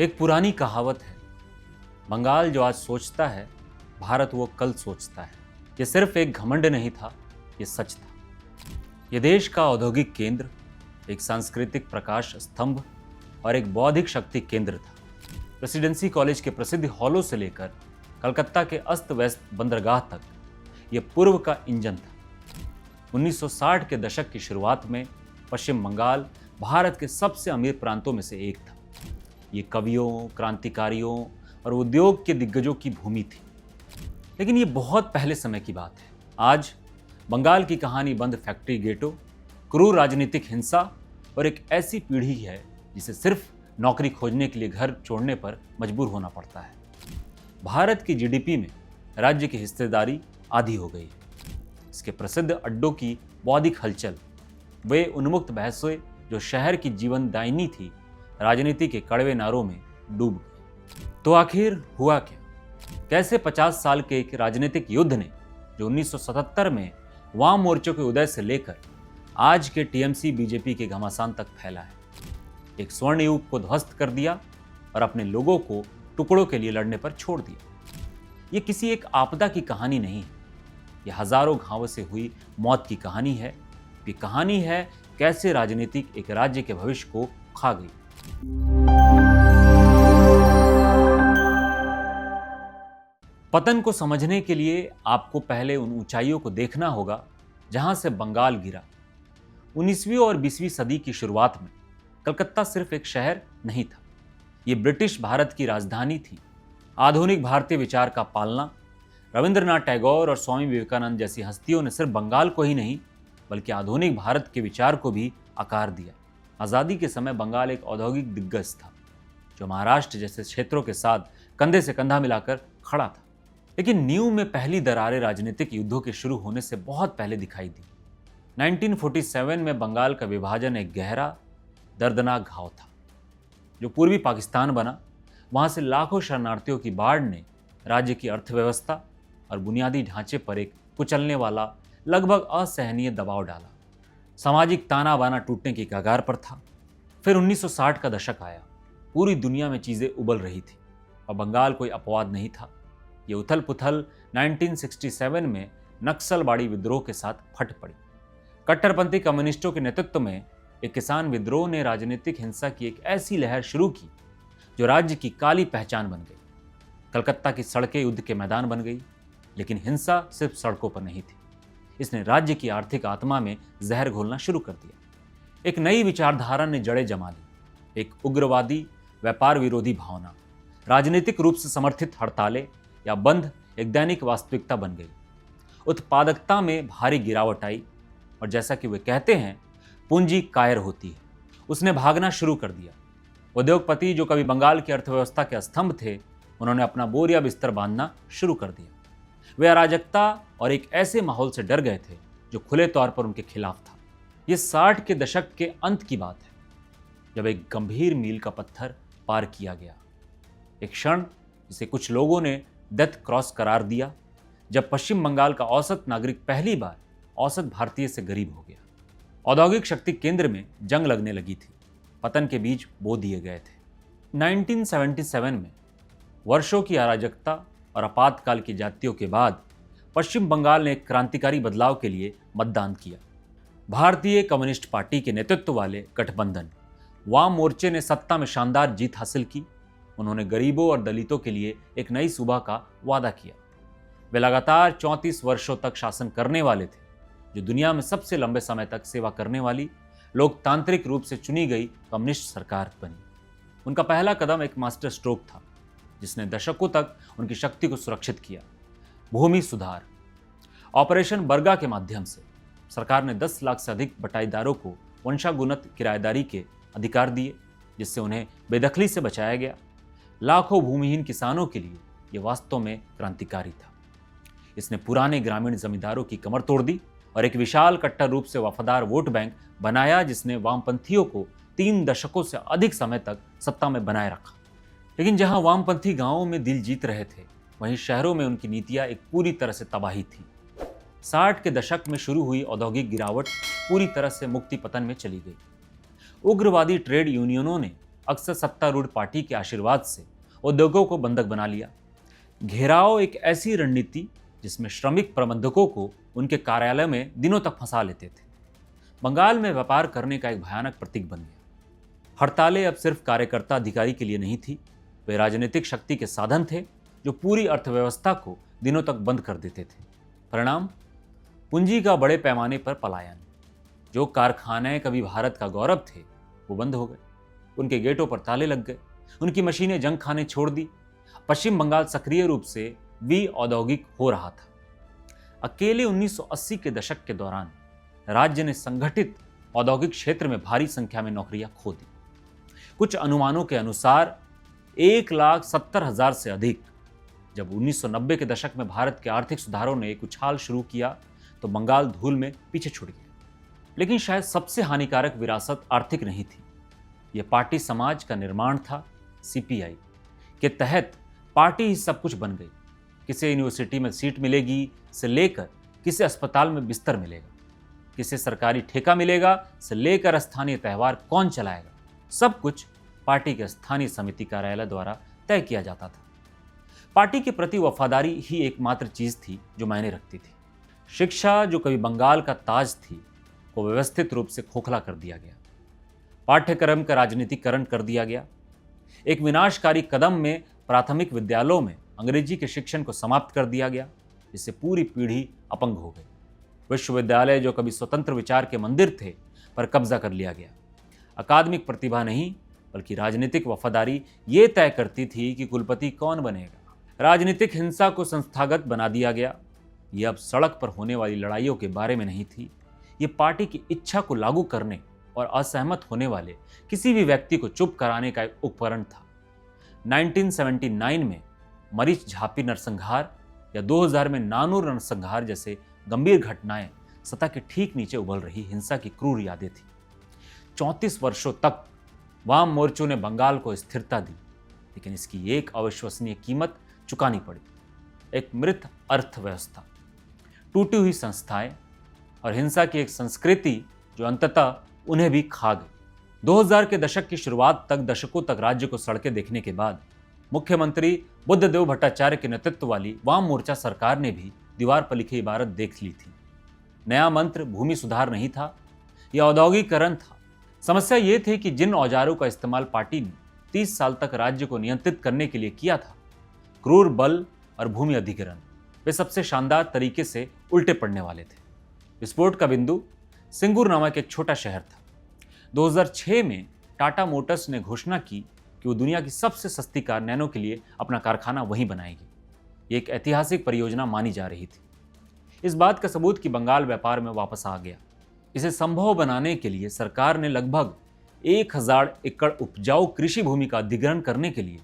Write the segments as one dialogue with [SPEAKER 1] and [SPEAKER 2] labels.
[SPEAKER 1] एक पुरानी कहावत है, बंगाल जो आज सोचता है, भारत वो कल सोचता है। ये सिर्फ एक घमंड नहीं था, ये सच था। ये देश का औद्योगिक केंद्र, एक सांस्कृतिक प्रकाश स्तंभ और एक बौद्धिक शक्ति केंद्र था। प्रेसिडेंसी कॉलेज के प्रसिद्ध हॉलों से लेकर कलकत्ता के अस्त व्यस्त बंदरगाह तक ये पूर्व का इंजन था। 1960 के दशक की शुरुआत में पश्चिम बंगाल भारत के सबसे अमीर प्रांतों में से एक था। ये कवियों, क्रांतिकारियों और उद्योग के दिग्गजों की भूमि थी। लेकिन ये बहुत पहले समय की बात है। आज बंगाल की कहानी बंद फैक्ट्री गेटों, क्रूर राजनीतिक हिंसा और एक ऐसी पीढ़ी है जिसे सिर्फ नौकरी खोजने के लिए घर छोड़ने पर मजबूर होना पड़ता है। भारत की जीडीपी में राज्य की हिस्सेदारी आधी हो गई है। इसके प्रसिद्ध अड्डों की बौद्धिक हलचल, वे उन्मुक्त बहसें जो शहर की जीवनदायिनी थी, राजनीति के कड़वे नारों में डूब गई। तो आखिर हुआ क्या? कैसे 50 साल के एक राजनीतिक युद्ध ने, जो 1977 में वाम मोर्चों के उदय से लेकर आज के टीएमसी बीजेपी के घमासान तक फैला है, एक स्वर्ण युग को ध्वस्त कर दिया और अपने लोगों को टुकड़ों के लिए लड़ने पर छोड़ दिया। ये किसी एक आपदा की कहानी नहीं है, यह हजारों घावों से हुई मौत की कहानी है। ये कहानी है कैसे राजनीतिक एक राज्य के भविष्य को खा गई। पतन को समझने के लिए आपको पहले उन ऊंचाइयों को देखना होगा जहां से बंगाल गिरा। 19वीं और 20वीं सदी की शुरुआत में कलकत्ता सिर्फ एक शहर नहीं था, ये ब्रिटिश भारत की राजधानी थी। आधुनिक भारतीय विचार का पालना, रविंद्रनाथ टैगोर और स्वामी विवेकानंद जैसी हस्तियों ने सिर्फ बंगाल को ही नहीं बल्कि आधुनिक भारत के विचार को भी आकार दिया। आज़ादी के समय बंगाल एक औद्योगिक दिग्गज था जो महाराष्ट्र जैसे क्षेत्रों के साथ कंधे से कंधा मिलाकर खड़ा था। लेकिन नींव में पहली दरारें राजनीतिक युद्धों के शुरू होने से बहुत पहले दिखाई दी। 1947 में बंगाल का विभाजन एक गहरा, दर्दनाक घाव था जो पूर्वी पाकिस्तान बना। वहां से लाखों शरणार्थियों की बाढ़ ने राज्य की अर्थव्यवस्था और बुनियादी ढांचे पर एक कुचलने वाला, लगभग असहनीय दबाव डाला। सामाजिक ताना बाना टूटने की कगार पर था। फिर 1960 का दशक आया। पूरी दुनिया में चीजें उबल रही थी और बंगाल कोई अपवाद नहीं था। ये उथल पुथल 1967 में नक्सलवाड़ी विद्रोह के साथ फट पड़ी। कट्टरपंथी कम्युनिस्टों के नेतृत्व में एक किसान विद्रोह ने राजनीतिक हिंसा की एक ऐसी लहर शुरू की जो राज्य की काली पहचान बन गई। कलकत्ता की सड़कें युद्ध के मैदान बन गई। लेकिन हिंसा सिर्फ सड़कों पर नहीं थी, इसने राज्य की आर्थिक आत्मा में जहर घोलना शुरू कर दिया। एक नई विचारधारा ने जड़ें जमा ली, एक उग्रवादी, व्यापार विरोधी भावना। राजनीतिक रूप से समर्थित हड़तालें या बंद एक दैनिक वास्तविकता बन गई। उत्पादकता में भारी गिरावट आई और जैसा कि वे कहते हैं, पूंजी कायर होती है, उसने भागना शुरू कर दिया। उद्योगपति जो कभी बंगाल की अर्थव्यवस्था के स्तंभ थे, उन्होंने अपना बोरिया बिस्तर बांधना शुरू कर दिया। वे अराजकता और एक ऐसे माहौल से डर गए थे जो खुले तौर पर उनके खिलाफ था। यह 60 के दशक के अंत की बात है, जब एक गंभीर मील का पत्थर पार किया गया। एक क्षण जिसे कुछ लोगों ने डेथ क्रॉस करार दिया, जब पश्चिम बंगाल का औसत नागरिक पहली बार औसत भारतीय से गरीब हो गया। औद्योगिक शक्ति केंद्र में जंग लगने लगी थी, पतन के बीज बो दिए गए थे। 1977 में वर्षों की अराजकता और आपातकाल की जातियों के बाद पश्चिम बंगाल ने एक क्रांतिकारी बदलाव के लिए मतदान किया। भारतीय कम्युनिस्ट पार्टी के नेतृत्व वाले गठबंधन वाम मोर्चे ने सत्ता में शानदार जीत हासिल की। उन्होंने गरीबों और दलितों के लिए एक नई सुबह का वादा किया। वे लगातार 34 वर्षों तक शासन करने वाले थे, जो दुनिया में सबसे लंबे समय तक सेवा करने वाली लोकतांत्रिक रूप से चुनी गई कम्युनिस्ट सरकार बनी। उनका पहला कदम एक मास्टर स्ट्रोक था जिसने दशकों तक उनकी शक्ति को सुरक्षित किया। भूमि सुधार। ऑपरेशन बरगा के माध्यम से सरकार ने 10 लाख से अधिक बटाईदारों को वंशागुणत किराएदारी के अधिकार दिए, जिससे उन्हें बेदखली से बचाया गया। लाखों भूमिहीन किसानों के लिए यह वास्तव में क्रांतिकारी था। इसने पुराने ग्रामीण जमींदारों की कमर तोड़ दी और एक विशाल कट्टर रूप से वफादार वोट बैंक बनाया, जिसने वामपंथियों को 3 दशकों से अधिक समय तक सत्ता में बनाए रखा। लेकिन जहां वामपंथी गांवों में दिल जीत रहे थे, वहीं शहरों में उनकी नीतियां एक पूरी तरह से तबाही थी। 60 के दशक में शुरू हुई औद्योगिक गिरावट पूरी तरह से मुक्ति पतन में चली गई। उग्रवादी ट्रेड यूनियनों ने अक्सर सत्तारूढ़ पार्टी के आशीर्वाद से उद्योगों को बंधक बना लिया। घेराव एक ऐसी रणनीति जिसमें श्रमिक प्रबंधकों को उनके कार्यालय में दिनों तक फंसा लेते थे, बंगाल में व्यापार करने का एक भयानक प्रतीक बन गया। हड़तालें अब सिर्फ कार्यकर्ता अधिकारी के लिए नहीं थी, वे राजनीतिक शक्ति के साधन थे जो पूरी अर्थव्यवस्था को दिनों तक बंद कर देते थे। परिणाम, पूंजी का बड़े पैमाने पर पलायन। जो कारखाने कभी भारत का गौरव थे वो बंद हो गए, उनके गेटों पर ताले लग गए, उनकी मशीनें जंग खाने छोड़ दी। पश्चिम बंगाल सक्रिय रूप से औद्योगिक हो रहा था। अकेले 1980 के दशक के दौरान राज्य ने संगठित औद्योगिक क्षेत्र में भारी संख्या में नौकरियां खो दी। कुछ अनुमानों के अनुसार 1,70,000 से अधिक। जब 1990 के दशक में भारत के आर्थिक सुधारों ने एक उछाल शुरू किया तो बंगाल धूल में पीछे छूट गया। लेकिन शायद सबसे हानिकारक विरासत आर्थिक नहीं थी, यह पार्टी समाज का निर्माण था। सीपीआई के तहत पार्टी ही सब कुछ बन गई। किसे यूनिवर्सिटी में सीट मिलेगी से लेकर किसे अस्पताल में बिस्तर मिलेगा, किसे सरकारी ठेका मिलेगा से लेकर स्थानीय त्यौहार कौन चलाएगा, सब कुछ पार्टी के स्थानीय समिति कार्यालय द्वारा तय किया जाता था। पार्टी के प्रति वफादारी ही एकमात्र चीज थी जो मायने रखती थी। शिक्षा, जो कभी बंगाल का ताज थी, को व्यवस्थित रूप से खोखला कर दिया गया। पाठ्यक्रम का राजनीतिकरण कर दिया गया। एक विनाशकारी कदम में प्राथमिक विद्यालयों में अंग्रेजी के शिक्षण को समाप्त कर दिया गया, जिससे पूरी पीढ़ी अपंग हो गई। विश्वविद्यालय, जो कभी स्वतंत्र विचार के मंदिर थे, पर कब्जा कर लिया गया। अकादमिक प्रतिभा नहीं बल्कि राजनीतिक वफादारी ये तय करती थी कि कुलपति कौन बनेगा। राजनीतिक हिंसा को संस्थागत बना दिया गया। ये अब सड़क पर होने वाली लड़ाइयों के बारे में नहीं थी, ये पार्टी की इच्छा को लागू करने और असहमत होने वाले किसी भी व्यक्ति को चुप कराने का एक उपकरण था। 1979 में मरीच झापी नरसंहार या 2000 में नानूर नरसंहार जैसे गंभीर घटनाएं सत्ता के ठीक नीचे उबल रही हिंसा की क्रूर यादें थी। 34 वर्षों तक वाम मोर्चों ने बंगाल को स्थिरता दी, लेकिन इसकी एक अविश्वसनीय कीमत चुकानी पड़ी। एक मृत अर्थव्यवस्था, टूटी हुई संस्थाएं और हिंसा की एक संस्कृति जो अंततः उन्हें भी खा गई। 2000 के दशक की शुरुआत तक, दशकों तक राज्य को सड़कें देखने के बाद मुख्यमंत्री बुद्धदेव भट्टाचार्य के नेतृत्व वाली वाम मोर्चा सरकार ने भी दीवार पर लिखी इबारत देख ली थी। नया मंत्र भूमि सुधार नहीं था, यह औद्योगिकरण था। समस्या यह थी कि जिन औजारों का इस्तेमाल पार्टी ने 30 साल तक राज्य को नियंत्रित करने के लिए किया था, क्रूर बल और भूमि अधिग्रहण, वे सबसे शानदार तरीके से उल्टे पड़ने वाले थे। विस्फोट का बिंदु सिंगूर नामक एक छोटा शहर था। 2006 में टाटा मोटर्स ने घोषणा की कि वो दुनिया की सबसे सस्ती कार नैनो के लिए अपना कारखाना वहीं बनाएगी। ये एक ऐतिहासिक परियोजना मानी जा रही थी। इस बात का सबूत कि बंगाल व्यापार में वापस आ गया। इसे संभव बनाने के लिए सरकार ने लगभग 1000 एकड़ उपजाऊ कृषि भूमि का अधिग्रहण करने के लिए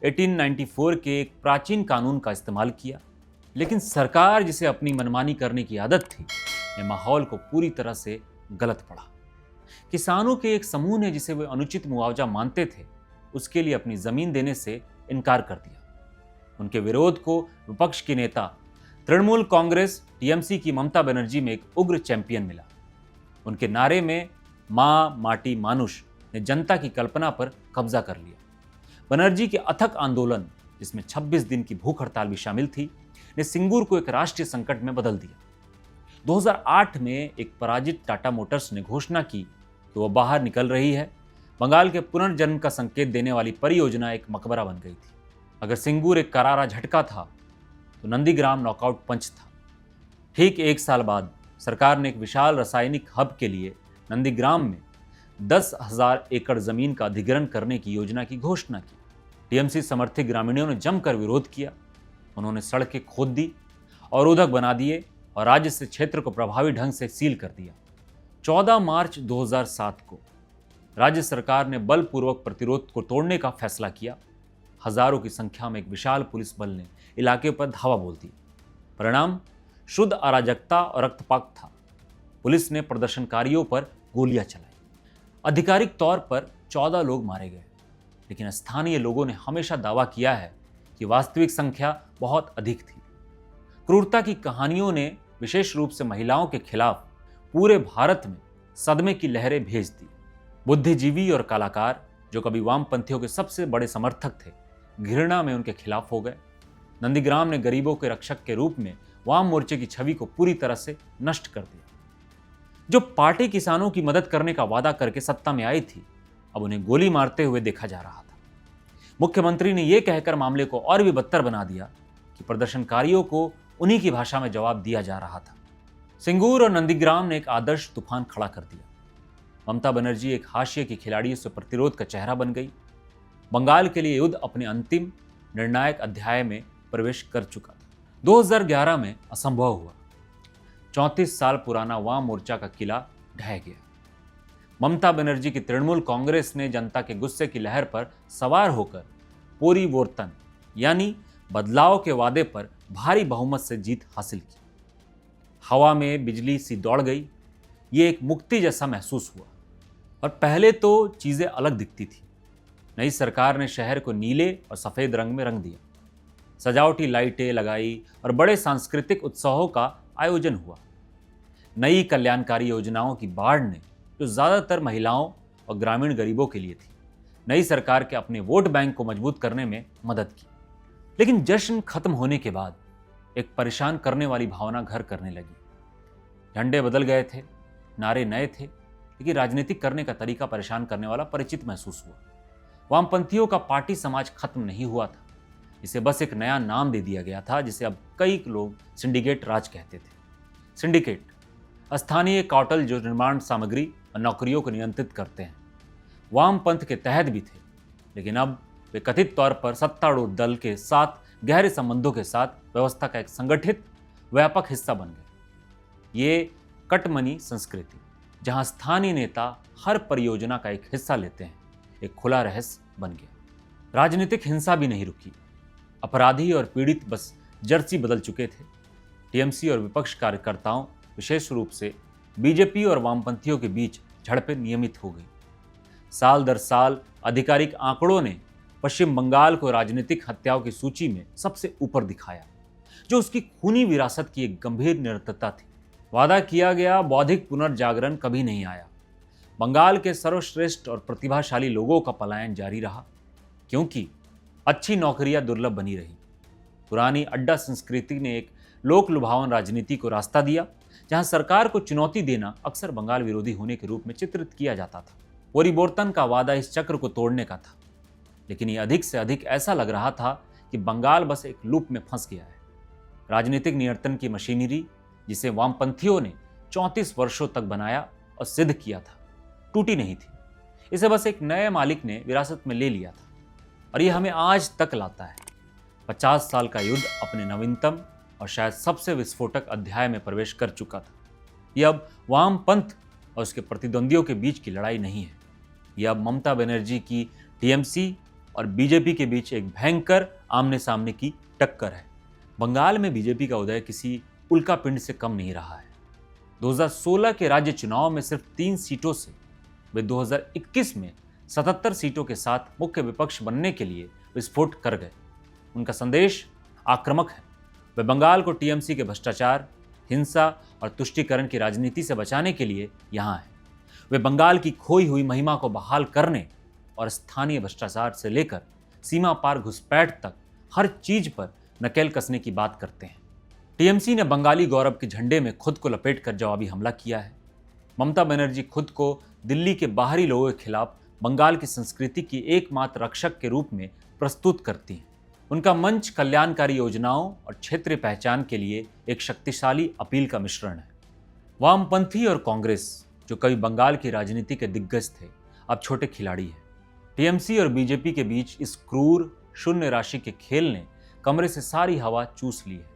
[SPEAKER 1] 1894 के एक प्राचीन कानून का इस्तेमाल किया। लेकिन सरकार, जिसे अपनी मनमानी करने की आदत थी, ने माहौल को पूरी तरह से गलत पढ़ा। किसानों के एक समूह ने, जिसे वे अनुचित मुआवजा मानते थे, उसके लिए अपनी जमीन देने से इनकार कर दिया। उनके विरोध को विपक्ष के नेता तृणमूल कांग्रेस टीएमसी की ममता बनर्जी में एक उग्र चैंपियन मिला। उनके नारे में मां माटी मानुष ने जनता की कल्पना पर कब्जा कर लिया। बनर्जी के अथक आंदोलन, जिसमें 26 दिन की भूख हड़ताल भी शामिल थी, ने सिंगूर को एक राष्ट्रीय संकट में बदल दिया। 2008 में एक पराजित टाटा मोटर्स ने घोषणा की कि वह बाहर निकल रही है। बंगाल के पुनर्जन्म का संकेत देने वाली परियोजना एक मकबरा बन गई थी। अगर सिंगूर एक करारा झटका था, तो नंदीग्राम नॉकआउट पंच था। ठीक एक साल बाद सरकार ने एक विशाल रासायनिक हब के लिए नंदीग्राम में 10,000 एकड़ जमीन का अधिग्रहण करने की योजना की घोषणा की। टीएमसी समर्थित ग्रामीणों ने जमकर विरोध किया। उन्होंने सड़कें खोद दी, अवरोधक बना दिए और राज्य से क्षेत्र को प्रभावी ढंग से सील कर दिया। 14 मार्च 2007 को राज्य सरकार ने बलपूर्वक प्रतिरोध को तोड़ने का फैसला किया। हजारों की संख्या में एक विशाल पुलिस बल ने इलाके पर धावा बोल दी। परिणाम शुद्ध अराजकता और रक्तपात था। पुलिस ने प्रदर्शनकारियों पर गोलियां चलाई। आधिकारिक तौर पर 14 लोग मारे गए, लेकिन स्थानीय लोगों ने हमेशा दावा किया है कि वास्तविक संख्या बहुत अधिक थी। क्रूरता की कहानियों ने विशेष रूप से महिलाओं के खिलाफ पूरे भारत में सदमे की लहरें भेज दी। बुद्धिजीवी और कलाकार जो कभी वामपंथियों के सबसे बड़े समर्थक थे, घृणा में उनके खिलाफ हो गए। नंदीग्राम ने गरीबों के रक्षक के रूप में वाम मोर्चे की छवि को पूरी तरह से नष्ट कर दिया। जो पार्टी किसानों की मदद करने का वादा करके सत्ता में आई थी, अब उन्हें गोली मारते हुए देखा जा रहा था। मुख्यमंत्री ने यह कहकर मामले को और भी बदतर बना दिया कि प्रदर्शनकारियों को उन्हीं की भाषा में जवाब दिया जा रहा था। सिंगूर और नंदीग्राम ने एक आदर्श तूफान खड़ा कर दिया। ममता बनर्जी एक हाशिए की खिलाड़ी से प्रतिरोध का चेहरा बन गई। बंगाल के लिए युद्ध अपने अंतिम निर्णायक अध्याय में प्रवेश कर चुका था। 2011 में असंभव हुआ। 34 साल पुराना वाम मोर्चा का किला ढह गया। ममता बनर्जी की तृणमूल कांग्रेस ने जनता के गुस्से की लहर पर सवार होकर परिवर्तन यानी बदलाव के वादे पर भारी बहुमत से जीत हासिल की। हवा में बिजली सी दौड़ गई। ये एक मुक्ति जैसा महसूस हुआ। और पहले तो चीजें अलग दिखती थी। नई सरकार ने शहर को नीले और सफेद रंग में रंग दिया। सजावटी लाइटें लगाई और बड़े सांस्कृतिक उत्सवों का आयोजन हुआ। नई कल्याणकारी योजनाओं की बाढ़ ने, जो ज्यादातर महिलाओं और ग्रामीण गरीबों के लिए थी, नई सरकार के अपने वोट बैंक को मजबूत करने में मदद की। लेकिन जश्न खत्म होने के बाद एक परेशान करने वाली भावना घर करने लगी। झंडे बदल गए थे, नारे नए थे, लेकिन राजनीतिक करने का तरीका परेशान करने वाला परिचित महसूस हुआ। वामपंथियों का पार्टी समाज खत्म नहीं हुआ था। इसे बस एक नया नाम दे दिया गया था, जिसे अब कई लोग सिंडिकेट राज कहते थे। सिंडिकेट स्थानीय कार्टेल जो निर्माण सामग्री और नौकरियों को नियंत्रित करते हैं, वामपंथ के तहत भी थे, लेकिन अब वे कथित तौर पर सत्तारूढ़ दल के साथ गहरे संबंधों के साथ व्यवस्था का एक संगठित व्यापक हिस्सा बन गए। ये कटमनी संस्कृति, जहां स्थानीय नेता हर परियोजना का एक हिस्सा लेते हैं, एक खुला रहस्य बन गया। राजनीतिक हिंसा भी नहीं रुकी। अपराधी और पीड़ित बस जर्सी बदल चुके थे। टीएमसी और विपक्ष कार्यकर्ताओं, विशेष रूप से बीजेपी और वामपंथियों के बीच झड़पें नियमित हो गई। साल दर साल आधिकारिक आंकड़ों ने पश्चिम बंगाल को राजनीतिक हत्याओं की सूची में सबसे ऊपर दिखाया, जो उसकी खूनी विरासत की एक गंभीर निरंतरता थी। वादा किया गया बौद्धिक पुनर्जागरण कभी नहीं आया। बंगाल के सर्वश्रेष्ठ और प्रतिभाशाली लोगों का पलायन जारी रहा, क्योंकि अच्छी नौकरियां दुर्लभ बनी रही। पुरानी अड्डा संस्कृति ने एक लोक लुभावन राजनीति को रास्ता दिया, जहां सरकार को चुनौती देना अक्सर बंगाल विरोधी होने के रूप में चित्रित किया जाता था। परिवर्तन का वादा इस चक्र को तोड़ने का था, लेकिन ये अधिक से अधिक ऐसा लग रहा था कि बंगाल बस एक लूप में फंस गया है। राजनीतिक नियंत्रण की मशीनरी, जिसे वामपंथियों ने 34 वर्षों तक बनाया और सिद्ध किया था, टूटी नहीं थी। इसे बस एक नए मालिक ने विरासत में ले लिया था, और यह हमें आज तक लाता है। 50 साल का युद्ध अपने नवीनतम और शायद सबसे विस्फोटक अध्याय में प्रवेश कर चुका था। यह अब वामपंथ और उसके प्रतिद्वंदियों के बीच की लड़ाई नहीं है। यह अब ममता बनर्जी की टीएमसी और बीजेपी के बीच एक भयंकर आमने सामने की टक्कर है। बंगाल में बीजेपी का उदय किसी उल्कापिंड से कम नहीं रहा है। 2016 के राज्य चुनाव में सिर्फ 3 सीटों से वे 2021 में 77 सीटों के साथ मुख्य विपक्ष बनने के लिए विस्फोट कर गए। उनका संदेश आक्रामक है। वे बंगाल को टीएमसी के भ्रष्टाचार, हिंसा और तुष्टीकरण की राजनीति से बचाने के लिए यहाँ हैं। वे बंगाल की खोई हुई महिमा को बहाल करने और स्थानीय भ्रष्टाचार से लेकर सीमा पार घुसपैठ तक हर चीज पर नकेल कसने की बात करते हैं। टीएमसी ने बंगाली गौरव के झंडे में खुद को लपेटकर जवाबी हमला किया है। ममता बनर्जी खुद को दिल्ली के बाहरी लोगों के खिलाफ बंगाल की संस्कृति की एकमात्र रक्षक के रूप में प्रस्तुत करती हैं। उनका मंच कल्याणकारी योजनाओं और क्षेत्रीय पहचान के लिए एक शक्तिशाली अपील का मिश्रण है। वामपंथी और कांग्रेस, जो कभी बंगाल की राजनीति के दिग्गज थे, अब छोटे खिलाड़ी हैं। टीएमसी और बीजेपी के बीच इस क्रूर शून्य राशि के खेल ने कमरे से सारी हवा चूस ली है।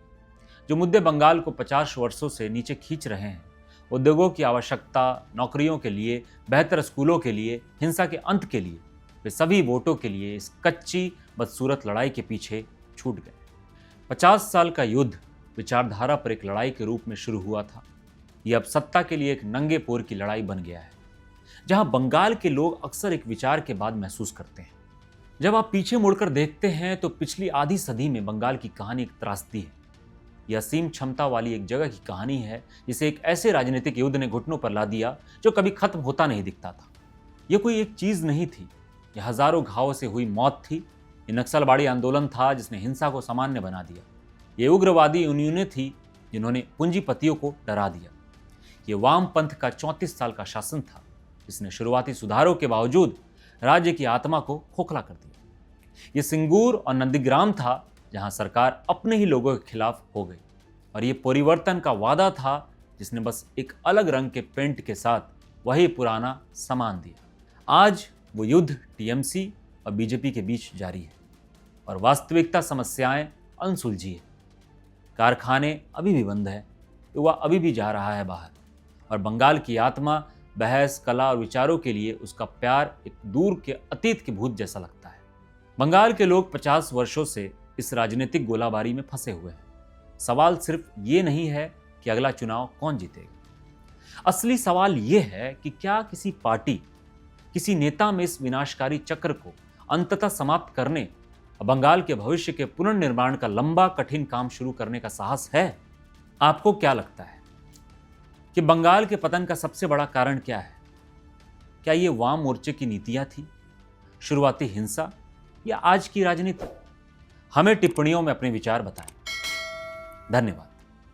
[SPEAKER 1] जो मुद्दे बंगाल को 50 वर्षों से नीचे खींच रहे हैं, उद्योगों की आवश्यकता, नौकरियों के लिए, बेहतर स्कूलों के लिए, हिंसा के अंत के लिए, वे सभी वोटों के लिए इस कच्ची बदसूरत लड़ाई के पीछे छूट गए। 50 साल का युद्ध विचारधारा पर एक लड़ाई के रूप में शुरू हुआ था। यह अब सत्ता के लिए एक नंगे पोर की लड़ाई बन गया है, जहां बंगाल के लोग अक्सर एक विचार के बाद महसूस करते हैं। जब आप पीछे मुड़कर देखते हैं तो पिछली आधी सदी में बंगाल की कहानी एक त्रासदी है। यह असीम क्षमता वाली एक जगह की कहानी है, जिसे एक ऐसे राजनीतिक युद्ध ने घुटनों पर ला दिया जो कभी खत्म होता नहीं दिखता था। यह कोई एक चीज नहीं थी ये हजारों घावों से हुई मौत थी। ये नक्सलवाड़ी आंदोलन था जिसने हिंसा को सामान्य बना दिया। ये उग्रवादी यूनियनें थी जिन्होंने पूंजीपतियों को डरा दिया। ये वाम पंथ का 34 साल का शासन था जिसने शुरुआती सुधारों के बावजूद राज्य की आत्मा को खोखला कर दिया। ये सिंगूर और नंदीग्राम था जहां सरकार अपने ही लोगों के खिलाफ हो गई। और ये परिवर्तन का वादा था जिसने बस एक अलग रंग के पेंट के साथ वही पुराना सामान दिया। आज वो युद्ध टीएमसी और बीजेपी के बीच जारी है और वास्तविकता समस्याएं अनसुलझी है। कारखाने अभी भी बंद है, युवा अभी भी जा रहा है बाहर, और बंगाल की आत्मा बहस, कला और विचारों के लिए उसका प्यार एक दूर के अतीत के भूत जैसा लगता है। बंगाल के लोग 50 वर्षों से इस राजनीतिक गोलाबारी में फंसे हुए हैं। सवाल सिर्फ ये नहीं है कि अगला चुनाव कौन जीतेगा। असली सवाल ये है कि क्या किसी पार्टी, किसी नेता में इस विनाशकारी चक्र को अंततः समाप्त करने, बंगाल के भविष्य के पुनर्निर्माण का लंबा कठिन काम शुरू करने का साहस है? आपको क्या लगता है कि बंगाल के पतन का सबसे बड़ा कारण क्या है? क्या ये वाम मोर्चे की नीतियां थी, शुरुआती हिंसा, या आज की राजनीति? हमें टिप्पणियों में अपने विचार बताएं। धन्यवाद।